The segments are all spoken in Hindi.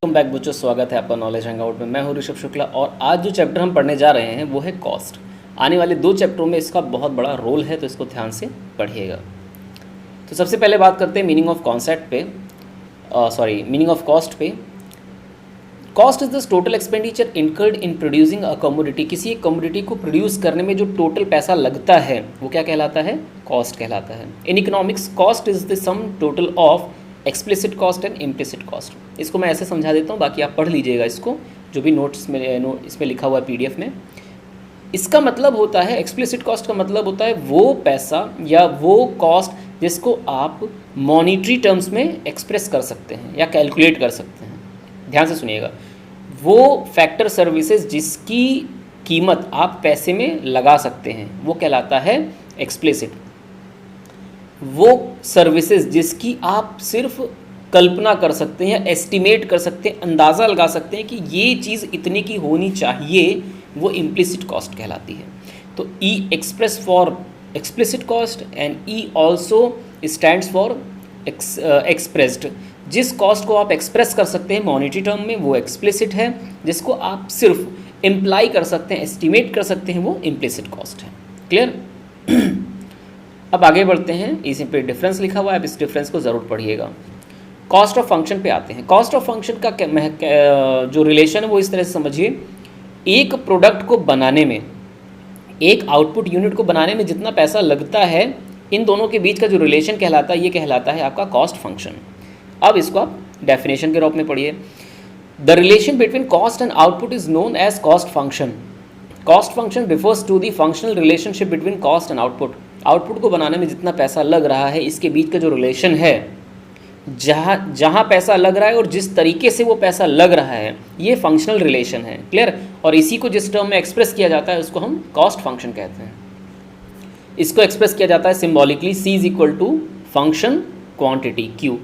वेलकम बैक बच्चों, स्वागत है आपका नॉलेज हैंगआउट में। मैं हूं ऋषभ शुक्ला और आज जो चैप्टर हम पढ़ने जा रहे हैं वो है कॉस्ट। आने वाले 2 चैप्टरों में इसका बहुत बड़ा रोल है, तो इसको ध्यान से पढ़िएगा। तो सबसे पहले बात करते हैं मीनिंग ऑफ कॉन्सेप्ट पे, मीनिंग ऑफ कॉस्ट पे। Cost is the total expenditure incurred in producing a commodity. किसी एक कमोडिटी को प्रोड्यूस करने में जो टोटल पैसा लगता है वो क्या कहलाता है? कॉस्ट कहलाता है। In economics cost is the sum total of explicit cost and implicit cost. इसको मैं ऐसे समझा देता हूँ, बाकी आप पढ़ लीजिएगा इसको, जो भी नोट्स में इसमें लिखा हुआ है पीडीएफ में। इसका मतलब होता है, एक्सप्लिसिट कॉस्ट का मतलब होता है वो पैसा या वो कॉस्ट जिसको आप मॉनिटरी टर्म्स में एक्सप्रेस कर सकते हैं या कैलकुलेट कर सकते हैं। ध्यान से सुनिएगा, वो फैक्टर सर्विसेज जिसकी कीमत आप पैसे में लगा सकते हैं वो कहलाता है एक्सप्लिसिट। वो सर्विसेज जिसकी आप सिर्फ कल्पना कर सकते हैं या एस्टिमेट कर सकते हैं, अंदाज़ा लगा सकते हैं कि ये चीज़ इतने की होनी चाहिए, वो इम्प्लिसिट कॉस्ट कहलाती है। तो E express for explicit cost and E also stands for expressed. जिस कॉस्ट को आप एक्सप्रेस कर सकते हैं मॉनिटरी टर्म में वो एक्सप्लिसिट है, जिसको आप सिर्फ इम्प्लाई कर सकते हैं, एस्टिमेट कर सकते हैं, वो इम्प्लिसिट कॉस्ट है। क्लियर? अब आगे बढ़ते हैं। इसी पे डिफरेंस लिखा हुआ है, अब इस डिफरेंस को ज़रूर पढ़िएगा। कॉस्ट ऑफ फंक्शन पे आते हैं। कॉस्ट ऑफ फंक्शन का जो रिलेशन है वो इस तरह से समझिए, एक प्रोडक्ट को बनाने में, एक आउटपुट यूनिट को बनाने में जितना पैसा लगता है, इन दोनों के बीच का जो रिलेशन कहलाता है ये कहलाता है आपका कॉस्ट फंक्शन। अब इसको आप डेफिनेशन के रूप में पढ़िए। The relation between cost and output is known as cost function. Cost function refers to the functional relationship between cost and output. Output को बनाने में जितना पैसा लग रहा है इसके बीच का जो रिलेशन है, जहाँ पैसा लग रहा है और जिस तरीके से वो पैसा लग रहा है, ये फंक्शनल रिलेशन है। क्लियर? और इसी को जिस टर्म में एक्सप्रेस किया जाता है उसको हम कॉस्ट फंक्शन कहते हैं। इसको एक्सप्रेस किया जाता है symbolically, C is equal to function quantity Q।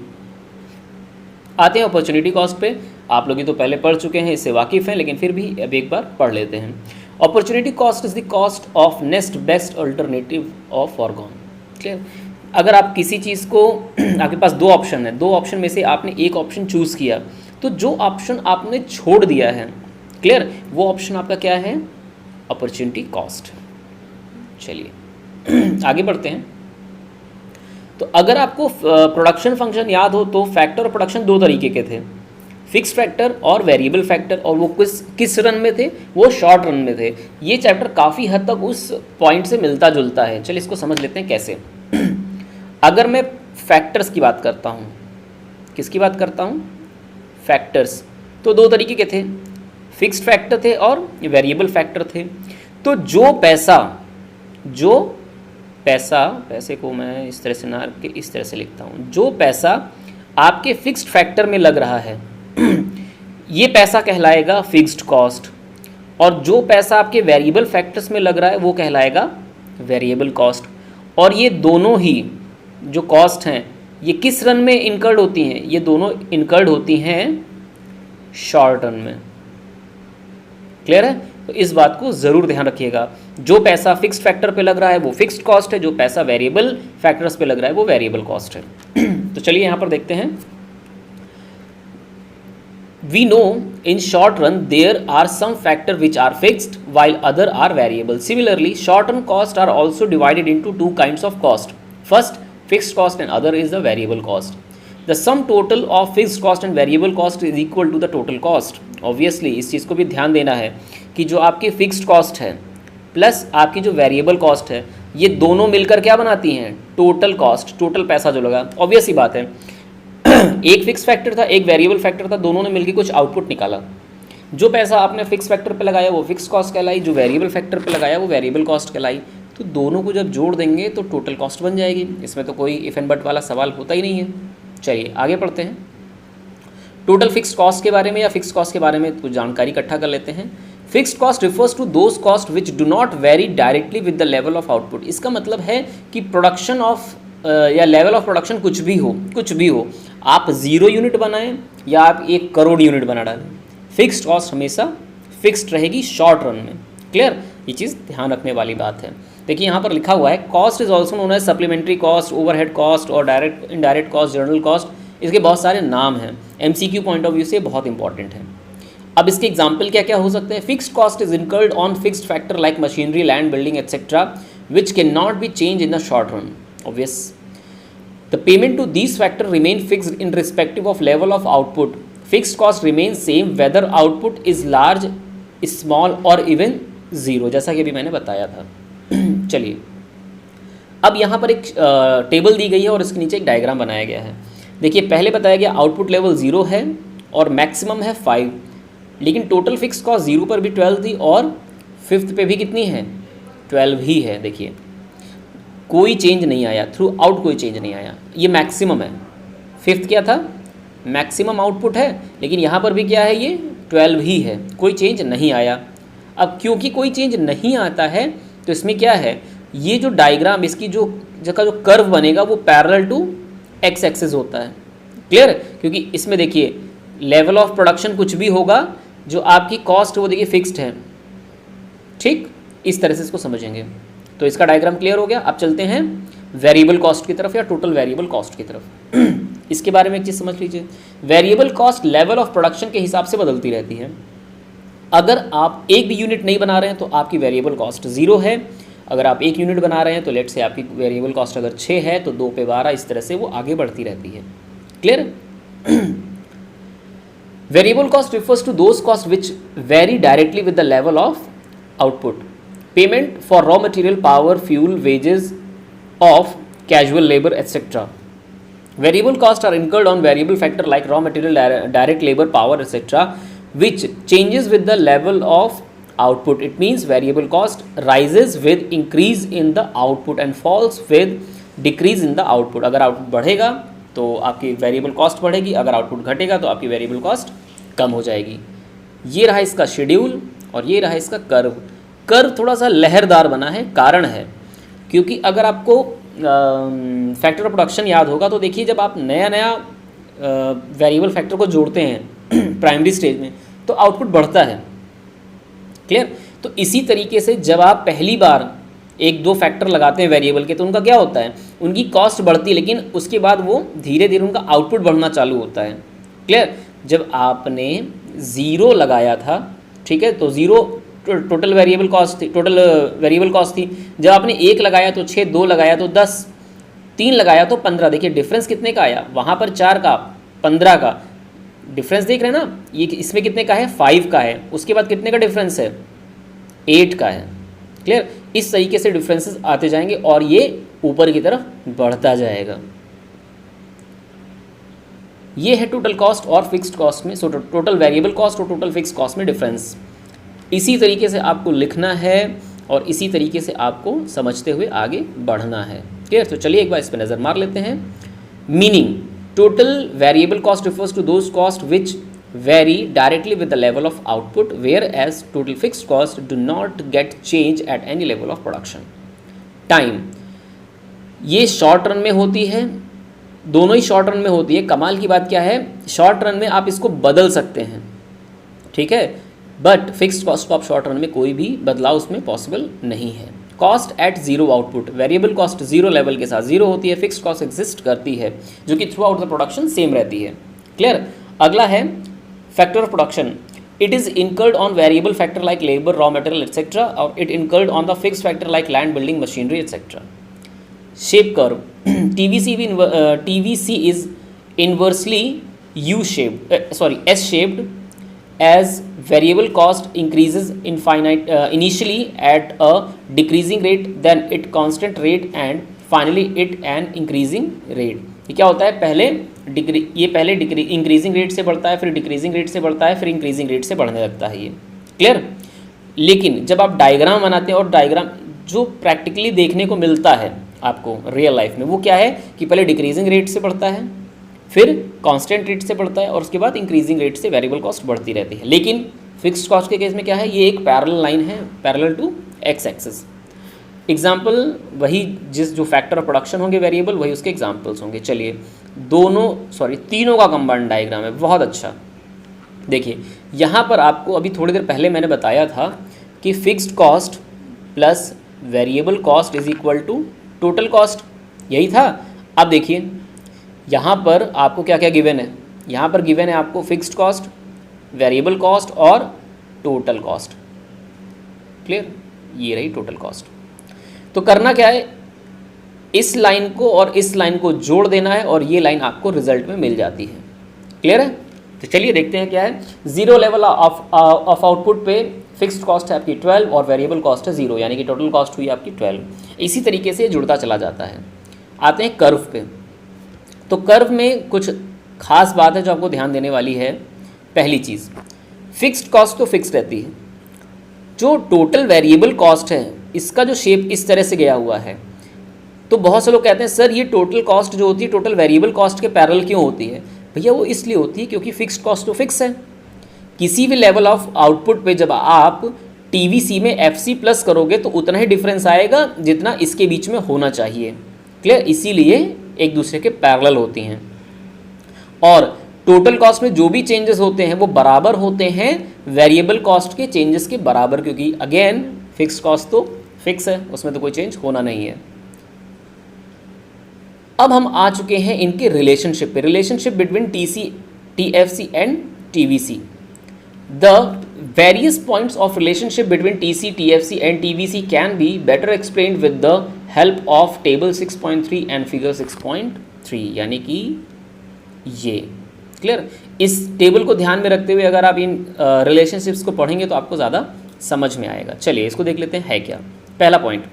आते हैं अपॉर्चुनिटी कॉस्ट पे। आप लोग ये तो पहले पढ़ चुके हैं, इससे वाकिफ़ हैं, लेकिन फिर भी अब एक बार पढ़ लेते हैं। Opportunity cost is the cost of next best alternative of foregone. Clear? अगर आप किसी चीज़ को, आपके पास 2 ऑप्शन है, 2 ऑप्शन में से आपने एक ऑप्शन चूज़ किया, तो जो ऑप्शन आपने छोड़ दिया है, क्लियर, वो ऑप्शन आपका क्या है? Opportunity cost. चलिए आगे बढ़ते हैं। तो अगर आपको प्रोडक्शन फंक्शन याद हो तो फैक्टर और प्रोडक्शन 2 तरीके के थे, फिक्स फैक्टर और वेरिएबल फैक्टर, और वो किस रन में थे? वो शॉर्ट रन में थे। ये चैप्टर काफ़ी हद तक उस पॉइंट से मिलता जुलता है। चलिए इसको समझ लेते हैं कैसे। अगर मैं फैक्टर्स की बात करता हूँ, किसकी बात करता हूँ? फैक्टर्स। तो 2 तरीके के थे, फिक्स्ड फैक्टर थे और वेरिएबल फैक्टर थे। तो जो पैसे को मैं इस तरह से ना के इस तरह से लिखता हूँ, जो पैसा आपके फिक्स्ड फैक्टर में लग रहा है ये पैसा कहलाएगा फिक्स्ड कॉस्ट, और जो पैसा आपके वेरिएबल फैक्टर्स में लग रहा है वो कहलाएगा वेरिएबल कॉस्ट। और ये दोनों ही जो कॉस्ट हैं ये किस रन में इनकर्ड होती हैं? ये दोनों इनकर्ड होती हैं शॉर्ट रन में। क्लियर है? तो इस बात को ज़रूर ध्यान रखिएगा। जो पैसा फिक्स्ड फैक्टर पे लग रहा है वो फिक्स्ड कॉस्ट है, जो पैसा वेरिएबल फैक्टर्स पे लग रहा है वो वेरिएबल कॉस्ट है। तो चलिए यहाँ पर देखते हैं। We know in short run there are some factors which are fixed while other are variable. Similarly, short run costs are also divided into 2 kinds of cost. First, fixed cost and other is the variable cost. The sum total of fixed cost and variable cost is equal to the total cost. Obviously, इस चीज़ को भी ध्यान देना है कि जो आपकी फिक्स्ड कॉस्ट है प्लस आपकी जो वेरिएबल कॉस्ट है, ये दोनों मिलकर क्या बनाती हैं? टोटल कॉस्ट, टोटल पैसा जो लगा। ऑब्वियस ही बात है, एक फिक्स फैक्टर था, एक वेरिएबल फैक्टर था, दोनों ने मिलकर कुछ आउटपुट निकाला। जो पैसा आपने फिक्स फैक्टर पे लगाया वो फिक्स कॉस्ट कहलाई, जो वेरिएबल फैक्टर पे लगाया वो वेरिएबल कॉस्ट कहलाई। तो दोनों को जब जोड़ देंगे तो टोटल कॉस्ट बन जाएगी। इसमें तो कोई इफ एंड बट वाला सवाल होता ही नहीं है। चलिए आगे बढ़ते हैं। टोटल फिक्स कॉस्ट के बारे में या फिक्स कॉस्ट के बारे में कुछ जानकारी इकट्ठा कर लेते हैं। Fixed cost refers to those cost which do not vary directly with the level of output. इसका मतलब है कि प्रोडक्शन ऑफ या लेवल ऑफ प्रोडक्शन कुछ भी हो, आप 0 यूनिट बनाएं या आप 1 करोड़ यूनिट बना डालें, फिक्स्ड कॉस्ट हमेशा फिक्स्ड रहेगी शॉर्ट रन में। क्लियर? ये चीज़ ध्यान रखने वाली बात है। देखिए यहाँ पर लिखा हुआ है, cost is also known as supplementary cost, overhead cost और direct indirect cost, general cost, इसके बहुत सारे नाम हैं, MCQ पॉइंट ऑफ व्यू से बहुत इंपॉर्टेंट है। अब इसके एग्जाम्पल क्या क्या हो सकते हैं? Fixed cost is incurred on fixed factor like machinery, land, building etcetera which can not be change in the short run. Obvious, the payment to these factor remain fixed in respective of level of output. Fixed cost remain same whether output is large, small और इवन ज़ीरो, जैसा कि अभी मैंने बताया था। चलिए, अब यहाँ पर एक टेबल दी गई है और इसके नीचे एक डायग्राम बनाया गया है। देखिए, पहले बताया गया आउटपुट लेवल 0 है और मैक्सिमम है 5, लेकिन टोटल फिक्स कॉस्ट 0 पर भी 12 थी और 5th पे भी कितनी है? 12 ही है। देखिए, कोई चेंज नहीं आया, थ्रू आउट कोई चेंज नहीं आया, ये मैक्सिमम है। 5th क्या था? मैक्सिमम आउटपुट है, लेकिन यहाँ पर भी क्या है? ये 12 ही है, कोई चेंज नहीं आया। अब क्योंकि कोई चेंज नहीं आता है तो इसमें क्या है, ये जो डायग्राम, इसकी जो कर्व बनेगा वो पैरेलल टू एक्स एक्सिस होता है। क्लियर? क्योंकि इसमें देखिए लेवल ऑफ प्रोडक्शन कुछ भी होगा, जो आपकी कॉस्ट वो देखिए फिक्स्ड है। ठीक, इस तरह से इसको समझेंगे। तो इसका डायग्राम क्लियर हो गया। अब चलते हैं वेरिएबल कॉस्ट की तरफ या टोटल वेरिएबल कॉस्ट की तरफ। इसके बारे में एक चीज़ समझ लीजिए, variable cost level of production के हिसाब से बदलती रहती है। अगर आप एक भी यूनिट नहीं बना रहे हैं तो आपकी वेरिएबल कॉस्ट 0 है। अगर आप एक यूनिट बना रहे हैं तो लेट से आपकी वेरिएबल कॉस्ट अगर 6 है तो 2 पे 12, इस तरह से वो आगे बढ़ती रहती है। Clear? Variable cost refers to those cost which vary directly with the level of output. Payment for raw material, power, fuel, wages of casual labour etcetera. Variable costs are incurred on variable factor like raw material, direct labor, power, etc., which changes with the level of output. It means variable cost rises with increase in the output and falls with decrease in the output. अगर आउटपुट बढ़ेगा तो आपकी वेरिएबल कॉस्ट बढ़ेगी, अगर आउटपुट घटेगा तो आपकी वेरिएबल कॉस्ट कम हो जाएगी। ये रहा इसका शेड्यूल और ये रहा इसका कर्व। कर्व थोड़ा सा लहरदार बना है, कारण है क्योंकि अगर आपको फैक्टर ऑफ प्रोडक्शन याद होगा तो देखिए, जब आप नया वेरिएबल फैक्टर को जोड़ते हैं प्राइमरी स्टेज में तो आउटपुट बढ़ता है। क्लियर? तो इसी तरीके से जब आप पहली बार 1-2 फैक्टर लगाते हैं वेरिएबल के तो उनका क्या होता है, उनकी कॉस्ट बढ़ती है, लेकिन उसके बाद वो धीरे धीरे उनका आउटपुट बढ़ना चालू होता है। क्लियर? जब आपने 0 लगाया था, ठीक है, तो 0 टोटल वेरिएबल कॉस्ट थी, टोटल वेरिएबल कॉस्ट थी। जब आपने 1 लगाया तो 6, 2 लगाया तो 10, 3 लगाया तो 15। देखिए डिफरेंस कितने का आया, वहाँ पर 4 का, 15 का डिफरेंस देख रहे हैं ना। ये इसमें कितने का है? 5 का है। उसके बाद कितने का डिफरेंस है? 8 का है। क्लियर? इस तरीके से डिफरेंसेस आते जाएंगे और ये ऊपर की तरफ बढ़ता जाएगा। ये है टोटल कॉस्ट और फिक्स्ड कॉस्ट में, सो टोटल वेरिएबल कॉस्ट और टोटल फिक्स्ड कॉस्ट में डिफरेंस। इसी तरीके से आपको लिखना है और इसी तरीके से आपको समझते हुए आगे बढ़ना है। क्लियर? तो चलिए एक बार इस पर नज़र मार लेते हैं। Meaning, total variable cost refers to those cost which vary directly with the level of output, whereas total fixed cost do not get change at any level of production. Time, ये शॉर्ट रन में होती है, दोनों ही शॉर्ट रन में होती है। कमाल की बात क्या है, शॉर्ट रन में आप इसको बदल सकते हैं, ठीक है, बट फिक्स्ड कॉस्ट को आप शॉर्ट रन में कोई भी बदलाव उसमें पॉसिबल नहीं है। Cost at 0 output, variable cost 0 level के साथ 0 होती है, फिक्स्ड कॉस्ट एग्जिस्ट करती है जो कि throughout the production same रहती है। क्लियर? अगला है factor of production. It is incurred on variable factor like labour, raw material etcetera, और it incurred on the fixed factor like land, building, machinery etcetera. Shape curve, TVC is inversely S-shaped as variable cost increases initially at a decreasing rate, then it constant rate and finally it an increasing rate। ये क्या होता है, पहले इंक्रीजिंग रेट से बढ़ता है, फिर डिक्रीजिंग रेट से बढ़ता है, फिर इंक्रीजिंग रेट से बढ़ने लगता है ये। क्लियर? लेकिन जब आप डायग्राम बनाते हैं और डायग्राम जो प्रैक्टिकली देखने को मिलता है आपको रियल लाइफ में, वो क्या है कि पहले डिक्रीजिंग रेट से बढ़ता है, फिर कांस्टेंट रेट से बढ़ता है और उसके बाद इंक्रीजिंग रेट से वेरिएबल कॉस्ट बढ़ती रहती है। लेकिन फिक्स्ड कॉस्ट के केस में क्या है, ये एक पैरेलल लाइन है, parallel to X axis. Example वही, जो फैक्टर ऑफ प्रोडक्शन होंगे वेरिएबल, वही उसके एग्जाम्पल्स होंगे। चलिए तीनों का कंबाइंड डायग्राम है, बहुत अच्छा। देखिए यहाँ पर आपको अभी थोड़ी देर पहले मैंने बताया था कि fixed cost plus variable cost is equal to total cost, यही था। अब देखिए यहाँ पर आपको क्या क्या गिवन है, यहाँ पर गिवन है आपको फिक्स्ड कॉस्ट, वेरिएबल कॉस्ट और टोटल कॉस्ट। क्लियर, ये रही टोटल कॉस्ट। तो करना क्या है, इस लाइन को और इस लाइन को जोड़ देना है और ये लाइन आपको रिजल्ट में मिल जाती है। क्लियर है? तो चलिए देखते हैं क्या है। जीरो लेवल ऑफ आउटपुट पे फिक्स्ड कॉस्ट है आपकी 12 और वेरिएबल कॉस्ट है 0, यानी कि टोटल कॉस्ट हुई आपकी 12। इसी तरीके से जुड़ता चला जाता है। आते हैं कर्व पे। तो कर्व में कुछ खास बात है जो आपको ध्यान देने वाली है। पहली चीज़, फिक्स्ड कॉस्ट तो फिक्स रहती है, जो टोटल वेरिएबल कॉस्ट है इसका जो शेप इस तरह से गया हुआ है, तो बहुत से लोग कहते हैं सर ये टोटल कॉस्ट जो होती है टोटल वेरिएबल कॉस्ट के पैरेलल क्यों होती है? भैया वो इसलिए होती है क्योंकि फिक्स्ड कॉस्ट तो फिक्स है। किसी भी लेवल ऑफ आउटपुट पे जब आप टीवीसी में एफसी प्लस करोगे तो उतना ही डिफरेंस आएगा जितना इसके बीच में होना चाहिए। क्लियर, इसीलिए एक दूसरे के पैरेलल होती हैं। और टोटल कॉस्ट में जो भी चेंजेस होते हैं वो बराबर होते हैं वेरिएबल कॉस्ट के चेंजेस के बराबर, क्योंकि अगेन फिक्स्ड कॉस्ट तो फिक्स है, उसमें तो कोई चेंज होना नहीं है। अब हम आ चुके हैं इनके रिलेशनशिप पे, relationship between TFC and TVC. The various points of relationship between TFC and TVC can be better explained with the help of table 6.3 and figure 6.3, यानी कि ये। क्लियर, इस टेबल को ध्यान में रखते हुए अगर आप इन रिलेशनशिप्स को पढ़ेंगे तो आपको ज़्यादा समझ में आएगा। चलिए इसको देख लेते हैं है क्या। पहला point,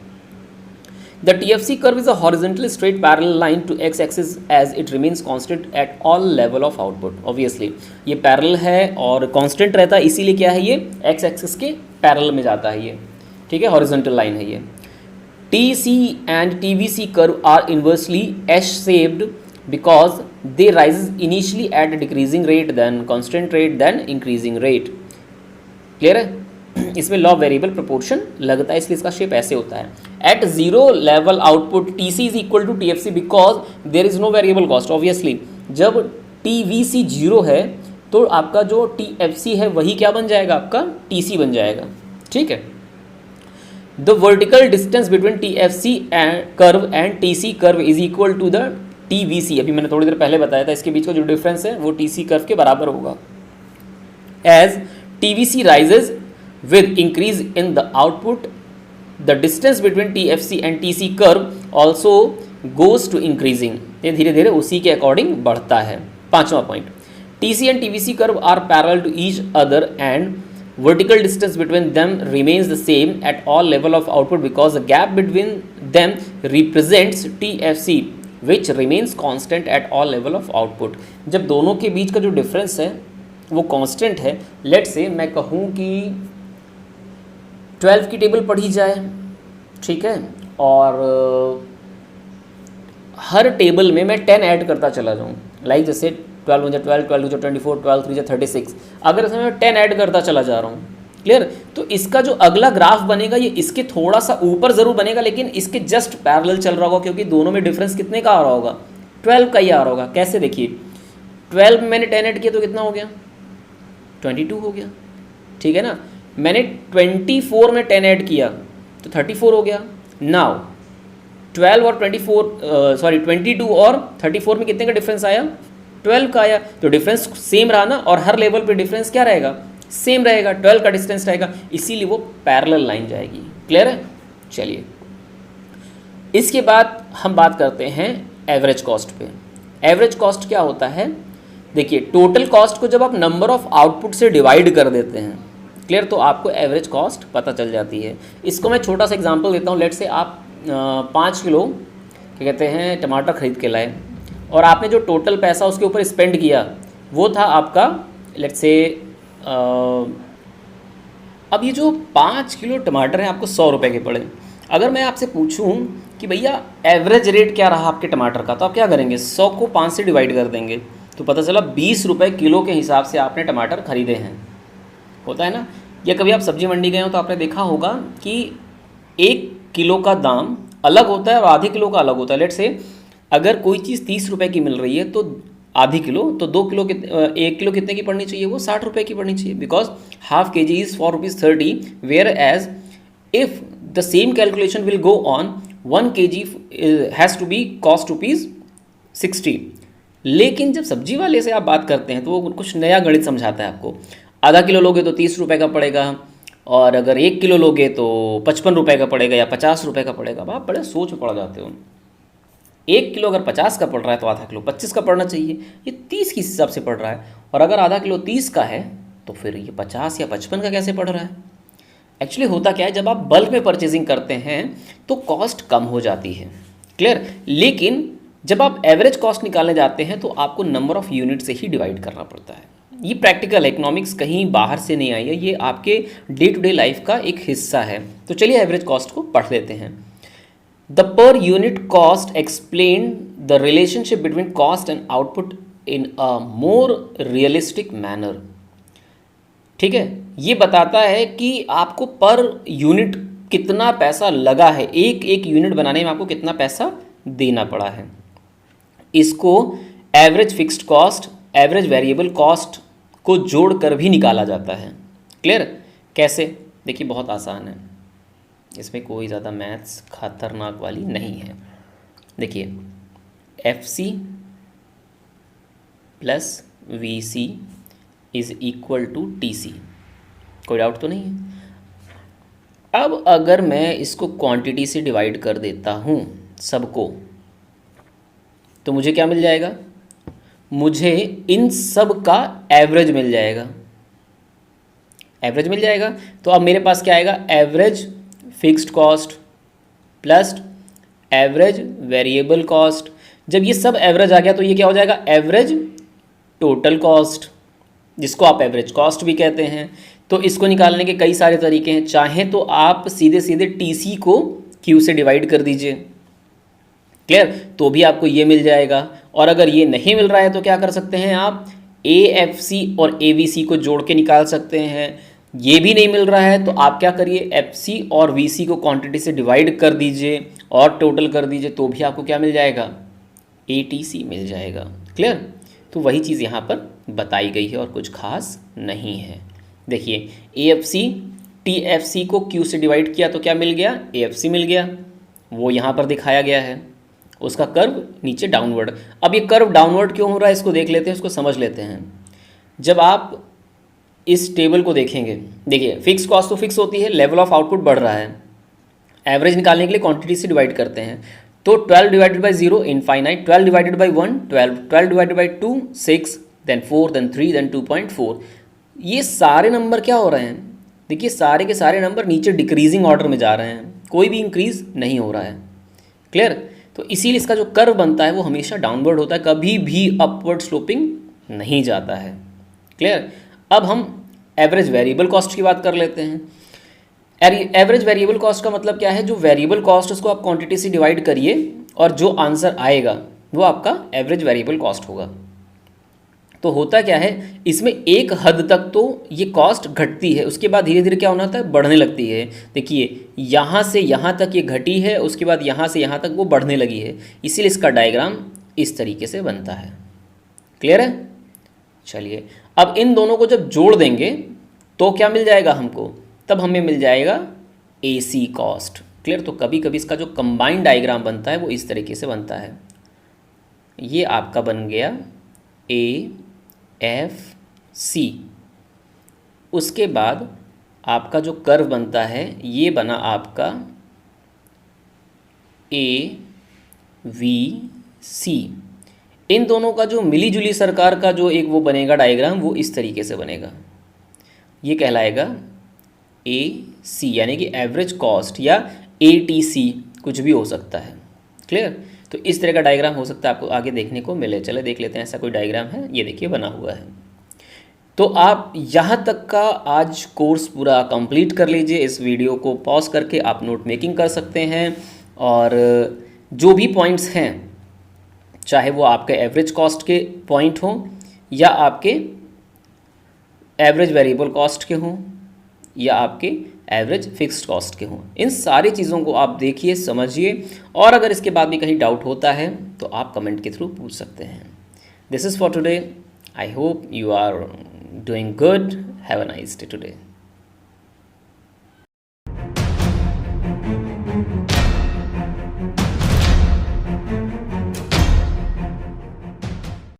the TFC curve is a horizontal straight parallel line to x-axis as it remains constant at all level of output। Obviously ये पैरेलल है और कांस्टेंट रहता है, इसीलिए क्या है ये x एक्सिस के पैरेलल में जाता है ये। ठीक है, हॉरिजॉन्टल लाइन है ये। TC and TVC curve are inversely S-shaped because they rise initially at a decreasing rate, then constant rate, then increasing rate। Clear है? इसमें लॉ वेरिएबल प्रोपोर्शन लगता है, इसलिए इसका शेप ऐसे होता है। At zero level output TC is equal to TFC because there is no variable cost. Obviously जब TVC 0 है तो आपका जो TFC है वही क्या बन जाएगा, आपका TC बन जाएगा। ठीक है, the vertical distance between TFC curve and TC curve is equal to the TVC। अभी मैंने थोड़ी देर पहले बताया था, इसके बीच का जो डिफरेंस है वो TC कर्व के बराबर होगा। As TVC rises with increase in the output, the distance between TFC and TC curve also goes to increasing। ये धीरे धीरे उसी के अकॉर्डिंग बढ़ता है। पांचवा point, TC and TVC curve are parallel to each other and vertical distance between them remains the same at all level of output because the gap between them represents TFC which remains constant at all level of output। जब दोनों के बीच का जो डिफरेंस है वो कांस्टेंट है, लेट से मैं कहूँ कि 12 की टेबल पढ़ी जाए, ठीक है, और हर टेबल में मैं 10 ऐड करता चला जाऊँ, लाइक जैसे 12 मुझे 12, 12 मुझे 24, 12 3 36, अगर इसमें मैं 10 ऐड करता चला जा रहा हूँ। क्लियर, तो इसका जो अगला ग्राफ बनेगा ये इसके थोड़ा सा ऊपर ज़रूर बनेगा, लेकिन इसके जस्ट पैरेलल चल रहा होगा, क्योंकि दोनों में डिफरेंस कितने का आ रहा होगा, 12 का ही आ रहा होगा। कैसे, देखिए 12 में मैंने 10 ऐड किया तो कितना हो गया, 22 हो गया। ठीक है ना, मैंने 24 में 10 ऐड किया तो 34 हो गया। नाउ 12 और 22 और 34 में कितने का डिफरेंस आया, 12 का आया। तो डिफरेंस सेम रहा ना, और हर लेवल पे डिफरेंस क्या रहेगा, सेम रहेगा, 12 का डिस्टेंस रहेगा, इसीलिए वो पैरेलल लाइन जाएगी। क्लियर है? चलिए इसके बाद हम बात करते हैं एवरेज कॉस्ट पे। एवरेज कॉस्ट क्या होता है, देखिए टोटल कॉस्ट को जब आप नंबर ऑफ आउटपुट से डिवाइड कर देते हैं, क्लियर, तो आपको एवरेज कॉस्ट पता चल जाती है। इसको मैं छोटा सा एग्जांपल देता हूँ। लेट से आप 5 किलो क्या कहते हैं टमाटर खरीद के लाए, और आपने जो टोटल पैसा उसके ऊपर स्पेंड किया वो था आपका लेट से अब ये जो 5 किलो टमाटर हैं आपको 100 रुपये के पड़े। अगर मैं आपसे पूछूं कि भैया एवरेज रेट क्या रहा आपके टमाटर का, तो आप क्या करेंगे, 100 को 5 से डिवाइड कर देंगे, तो पता चला 20 रुपये किलो के हिसाब से आपने टमाटर खरीदे हैं। होता है ना, या कभी आप सब्जी मंडी गए हो तो आपने देखा होगा कि 1 किलो का दाम अलग होता है और आधे किलो का अलग होता है। लेट से अगर कोई चीज़ 30 रुपये की मिल रही है तो आधी किलो, तो 2 किलो 1 किलो कितने की पड़नी चाहिए, वो 60 रुपये की पड़नी चाहिए, because half kg is ₹4.30, whereas if the same calculation will go on 1 kg has to be cost ₹60। लेकिन जब सब्जी वाले से आप बात करते हैं तो वो कुछ नया गणित समझाता है आपको। आधा किलो लोगे तो 30 रुपये का पड़ेगा, और अगर 1 किलो लोगे तो 55 रुपये का पड़ेगा या 50 रुपये का पड़ेगा। अब आप बड़े सोच में पड़ जाते हो। 1 किलो अगर 50 का पड़ रहा है तो आधा किलो 25 का पड़ना चाहिए, ये 30 किस हिसाब से पड़ रहा है। और अगर आधा किलो 30 का है तो फिर ये 50 या 55 का कैसे पड़ रहा है। एक्चुअली होता क्या है, जब आप बल्क में परचेजिंग करते हैं तो कॉस्ट कम हो जाती है, क्लियर। लेकिन जब आप एवरेज कॉस्ट निकालने जाते हैं तो आपको नंबर ऑफ़ यूनिट से ही डिवाइड करना पड़ता है। ये प्रैक्टिकल इकोनॉमिक्स कहीं बाहर से नहीं आई है, ये आपके डे टू डे लाइफ का एक हिस्सा है। तो चलिए एवरेज कॉस्ट को पढ़ लेते हैं। The per unit cost explain the relationship between cost and output in a more realistic manner. ठीक है, ये बताता है कि आपको पर यूनिट कितना पैसा लगा है, एक एक यूनिट बनाने में आपको कितना पैसा देना पड़ा है। इसको average fixed cost, average variable cost को जोड़कर भी निकाला जाता है। क्लियर? कैसे? देखिए बहुत आसान है, इसमें कोई ज़्यादा मैथ्स खतरनाक वाली नहीं है। देखिए FC plus VC is equal to TC, कोई डाउट तो नहीं है। अब अगर मैं इसको क्वांटिटी से डिवाइड कर देता हूँ सबको, तो मुझे क्या मिल जाएगा, मुझे इन सब का एवरेज मिल जाएगा। एवरेज मिल जाएगा तो अब मेरे पास क्या आएगा, average fixed cost plus average variable cost. जब ये सब एवरेज आ गया तो ये क्या हो जाएगा, एवरेज टोटल कॉस्ट, जिसको आप एवरेज कॉस्ट भी कहते हैं। तो इसको निकालने के कई सारे तरीके हैं। चाहे तो आप सीधे सीधे TC को Q से डिवाइड कर दीजिए, क्लियर, तो भी आपको ये मिल जाएगा। और अगर ये नहीं मिल रहा है तो क्या कर सकते हैं आप, AFC और AVC को जोड़ के निकाल सकते हैं। ये भी नहीं मिल रहा है तो आप क्या करिए, FC और VC को क्वांटिटी से डिवाइड कर दीजिए और टोटल कर दीजिए, तो भी आपको क्या मिल जाएगा, ATC मिल जाएगा। क्लियर? तो वही चीज़ यहाँ पर बताई गई है और कुछ खास नहीं है। देखिए AFC TFC को Q से डिवाइड किया तो क्या मिल गया, AFC मिल गया, वो यहाँ पर दिखाया गया है। उसका कर्व नीचे डाउनवर्ड। अब ये कर्व डाउनवर्ड क्यों हो रहा है इसको देख लेते हैं, इसको समझ लेते हैं। जब आप इस टेबल को देखेंगे, देखिए फिक्स कॉस्ट तो फिक्स होती है, लेवल ऑफ आउटपुट बढ़ रहा है। एवरेज निकालने के लिए क्वांटिटी से डिवाइड करते हैं, तो 12 divided by 0 infinite, 12 divided by 1 12, 12 divided by 2 6, then 4, then 3, then 2.4। ये सारे नंबर क्या हो रहे हैं, देखिए सारे के सारे नंबर नीचे डिक्रीजिंग ऑर्डर में जा रहे हैं, कोई भी इंक्रीज नहीं हो रहा है। क्लियर? तो इसीलिए इसका जो कर्व बनता है वो हमेशा डाउनवर्ड होता है, कभी भी अपवर्ड स्लोपिंग नहीं जाता है। क्लियर? अब हम एवरेज वेरिएबल कॉस्ट की बात कर लेते हैं। एवरेज वेरिएबल कॉस्ट का मतलब क्या है, जो वेरिएबल कॉस्ट उसको आप क्वांटिटी से डिवाइड करिए और जो आंसर आएगा वो आपका एवरेज वेरिएबल कॉस्ट होगा। तो होता क्या है, इसमें एक हद तक तो ये कॉस्ट घटती है, उसके बाद धीरे धीरे क्या होना होता है, बढ़ने लगती है। देखिए यहाँ से यहाँ तक ये घटी है, उसके बाद यहाँ से यहाँ तक वो बढ़ने लगी है, इसीलिए इसका डायग्राम इस तरीके से बनता है। क्लियर है? चलिए अब इन दोनों को जब जोड़ देंगे तो क्या मिल जाएगा हमको, तब हमें मिल जाएगा AC कॉस्ट। क्लियर? तो कभी कभी इसका जो कंबाइंड डायग्राम बनता है वो इस तरीके से बनता है। ये आपका बन गया AFC, उसके बाद आपका जो कर्व बनता है ये बना आपका AVC। इन दोनों का जो मिली जुली सरकार का जो एक वो बनेगा डायग्राम, वो इस तरीके से बनेगा, ये कहलाएगा AC, यानी कि एवरेज कॉस्ट, या ATC कुछ भी हो सकता है। क्लियर? तो इस तरह का डायग्राम हो सकता है आपको आगे देखने को मिले। चले देख लेते हैं, ऐसा कोई डायग्राम है, ये देखिए बना हुआ है। तो आप यहाँ तक का आज कोर्स पूरा कंप्लीट कर लीजिए। इस वीडियो को पॉज करके आप नोट मेकिंग कर सकते हैं, और जो भी पॉइंट्स हैं, चाहे वो आपके एवरेज कॉस्ट के पॉइंट हों या आपके एवरेज वेरिएबल कॉस्ट के हों या आपके एवरेज फिक्स्ड कॉस्ट के हों, इन सारी चीज़ों को आप देखिए, समझिए, और अगर इसके बाद भी कहीं डाउट होता है तो आप कमेंट के थ्रू पूछ सकते हैं। This is for today. I hope you are doing good. Have a nice day today.